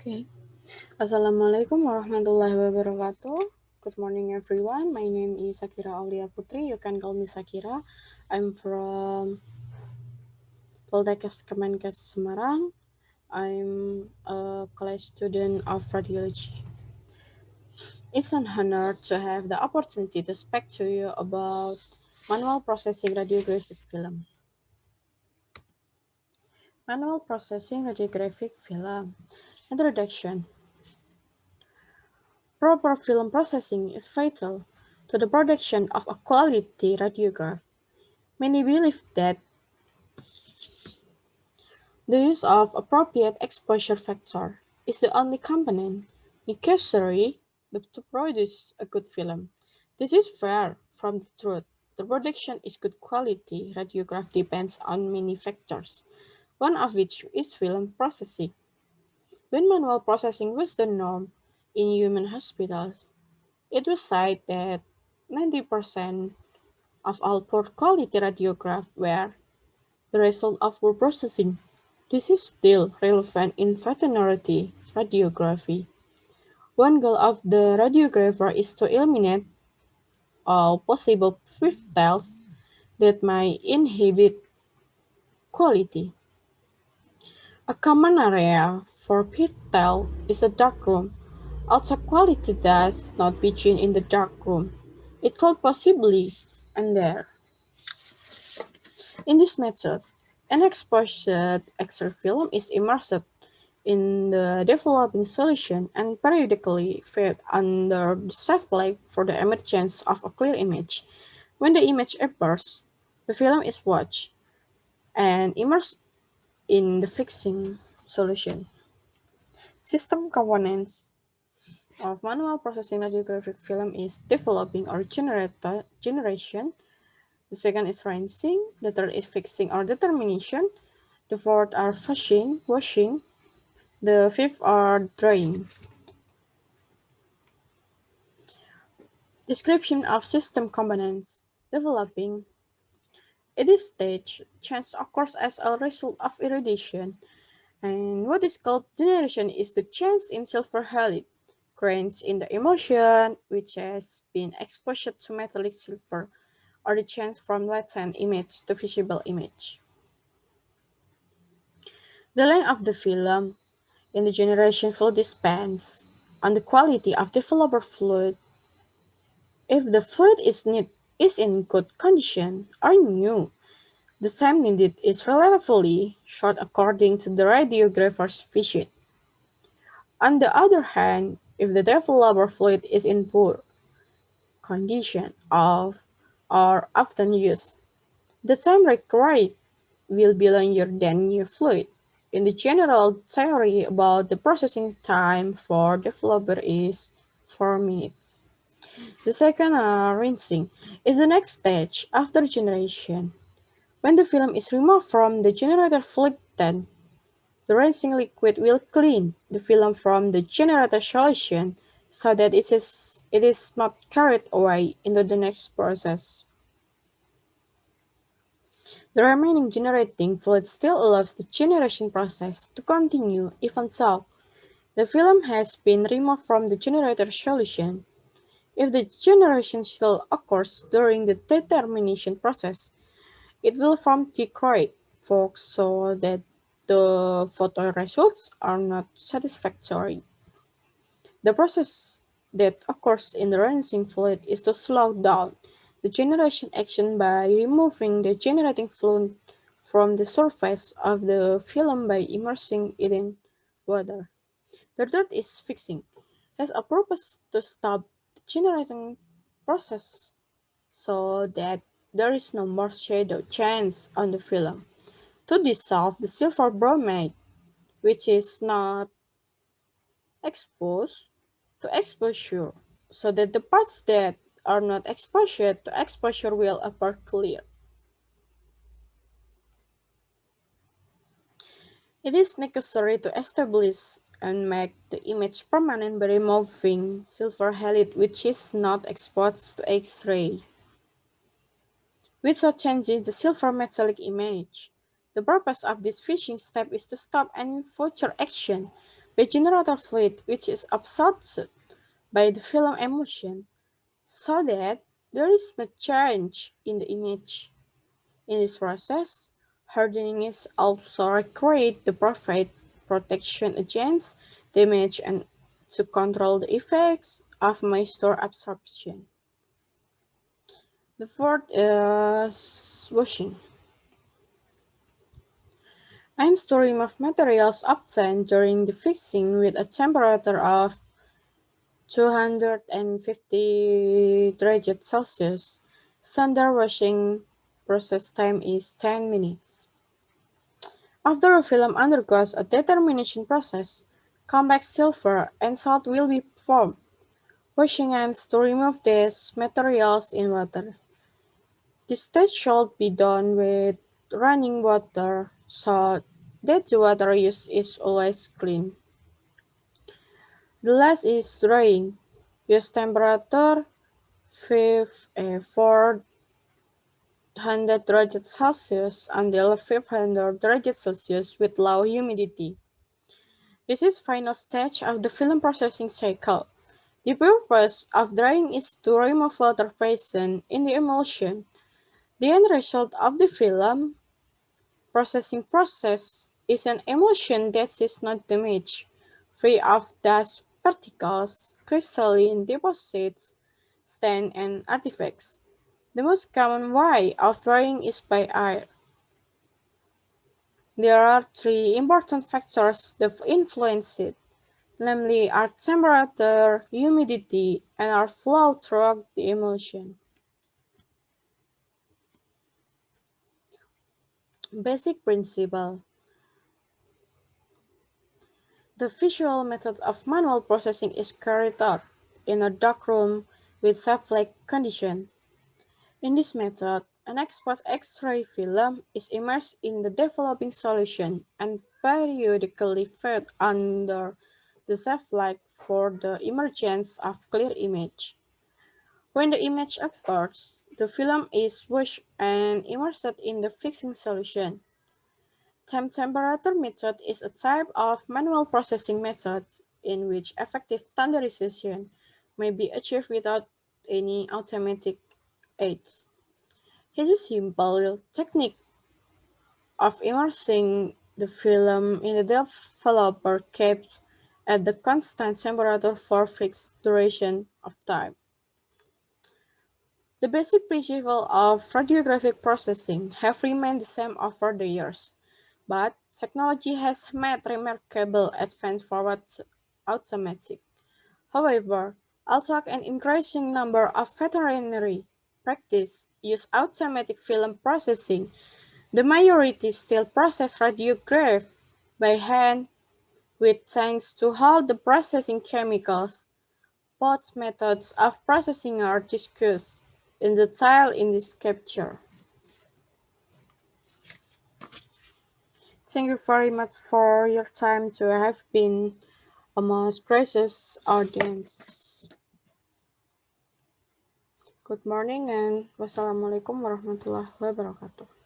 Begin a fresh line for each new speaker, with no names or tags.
Okay. Assalamualaikum warahmatullahi wabarakatuh. Good morning, everyone. My name is Shakira Aulia Putri. You can call me Shakira. I'm from POLTEKKES KEMENKES SEMARAng. I'm a college student of radiology. It's an honor to have the opportunity to speak to you about manual processing radiographic film. Manual processing radiographic film. Introduction. Proper film processing is vital to the production of a quality radiograph. Many believe that the use of appropriate exposure factor is the only component necessary to produce a good film. This is far from the truth. The production is good quality radiograph depends on many factors, one of which is film processing. When manual processing was the norm in human hospitals, it was said that 90% of all poor quality radiographs were the result of poor processing. This is still relevant in veterinary radiography. One goal of the radiographer is to eliminate all possible pitfalls that might inhibit quality. A common area for pitfall is the dark room. Although quality does not begin in the dark room, it could possibly end there. In this method, an exposed X-ray film is immersed in the developing solution and periodically fed under the safe light for the emergence of a clear image. When the image appears, the film is watched and immersed in the fixing solution. System components of manual processing radiographic film is developing or generation. The second is rinsing. The third is fixing or determination. The fourth are washing. The fifth are drying. Description of system components. Developing. At this stage, change occurs as a result of irradiation. And what is called generation is the change in silver halide grains in the emulsion, which has been exposed to metallic silver, or the change from latent image to visible image. The length of the film in the generation fluid depends on the quality of developer fluid. If the fluid is in good condition or new, the time needed is relatively short according to the radiographer's vision. On the other hand, if the developer fluid is in poor condition or often used, the time required will be longer than new fluid. In the general theory about the processing time for developer is 4 minutes. The second rinsing is the next stage after generation. When the film is removed from the generator fluid tank, the rinsing liquid will clean the film from the generator solution so that it is not carried away into the next process. The remaining generating fluid still allows the generation process to continue even so the film has been removed from the generator solution. If the generation still occurs during the determination process, it will form dichroic fog so that the photo results are not satisfactory. The process that occurs in the rinsing fluid is to slow down the generation action by removing the generating fluid from the surface of the film by immersing it in water. The third is fixing. It has a purpose to stop the generating process so that there is no more shadow chance on the film. To dissolve the silver bromide, which is not exposed to exposure, so that the parts that are not exposed to exposure will appear clear. It is necessary to establish and make the image permanent by removing silver halide which is not exposed to X-ray, without changing the silver metallic image. The purpose of this fishing step is to stop any future action a generator fluid which is absorbed by the film emulsion, so that there is no change in the image. In this process, hardening is also required to provide protection against damage and to control the effects of moisture absorption. The fourth is washing. Aims to remove materials obtained during the fixing with a temperature of 250 degrees Celsius. Standard washing process time is 10 minutes. After a film undergoes a determination process, compact silver and salt will be formed. Washing aims to remove these materials in water. This stage should be done with running water so that the water used is always clean. The last is drying. Use temperature 400 degrees Celsius until 500 degrees Celsius with low humidity. This is final stage of the film processing cycle. The purpose of drying is to remove water present in the emulsion. The end result of the film processing process is an emulsion that is not damaged, free of dust particles, crystalline deposits, stain, and artifacts. The most common way of drying is by air. There are three important factors that influence it, namely air temperature, humidity, and air flow throughout the emulsion. Basic principle. The visual method of manual processing is carried out in a dark room with safe light condition. In this method, an exposed X-ray film is immersed in the developing solution and periodically fed under the safe light for the emergence of clear image. When the image occurs, the film is washed and immersed in the fixing solution. Temperature method is a type of manual processing method in which effective standardization may be achieved without any automatic aids. It is a simple technique of immersing the film in the developer kept at the constant temperature for fixed duration of time. The basic principles of radiographic processing have remained the same over the years, but technology has made remarkable advances forward automatic. However, although an increasing number of veterinary practice use automatic film processing, the majority still process radiograph by hand with thanks to all the processing chemicals. Both methods of processing are discussed in detail in this capture. Thank you very much for your time to have been a most gracious audience. Good morning and wassalamualaikum warahmatullahi wabarakatuh.